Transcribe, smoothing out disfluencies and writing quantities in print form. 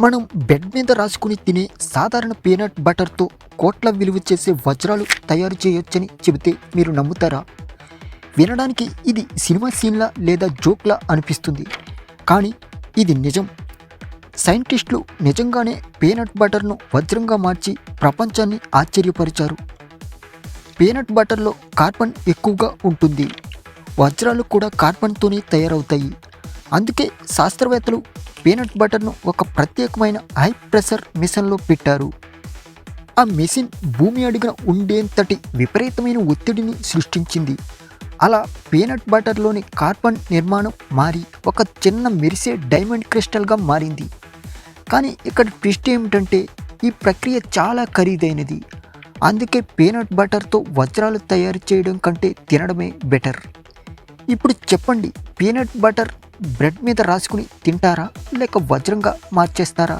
మనం బెడ్ మీద రాసుకుని తినే సాధారణ పీనట్ బటర్తో కోట్ల విలువ చేసే వజ్రాలు తయారు చేయొచ్చని చెబితే మీరు నమ్ముతారా? వినడానికి ఇది సినిమా సీన్లా లేదా జోక్లా అనిపిస్తుంది, కానీ ఇది నిజం. సైంటిస్టులు నిజంగానే పీనట్ బటర్ను వజ్రంగా మార్చి ప్రపంచాన్ని ఆశ్చర్యపరిచారు. పీనట్ బటర్లో కార్బన్ ఎక్కువగా ఉంటుంది. వజ్రాలు కూడా కార్బన్తోనే తయారవుతాయి. అందుకే శాస్త్రవేత్తలు పీనట్ బటర్ను ఒక ప్రత్యేకమైన హై ప్రెషర్ మిషన్లో పెట్టారు. ఆ మెషిన్ భూమి అడుగున ఉండేంతటి విపరీతమైన ఒత్తిడిని సృష్టించింది. అలా పీనట్ బటర్లోని కార్బన్ నిర్మాణం మారి ఒక చిన్న మెరిసే డైమండ్ క్రిస్టల్గా మారింది. కానీ ఇక్కడ ట్విస్ట్ ఏమిటంటే ఈ ప్రక్రియ చాలా ఖరీదైనది. అందుకే పీనట్ బటర్తో వజ్రాలు తయారు చేయడం కంటే తినడమే బెటర్. ఇప్పుడు చెప్పండి, పీనట్ బటర్ బ్రెడ్ మీద రాసుకుని తింటారా లేక వజ్రంగా మార్చేస్తారా?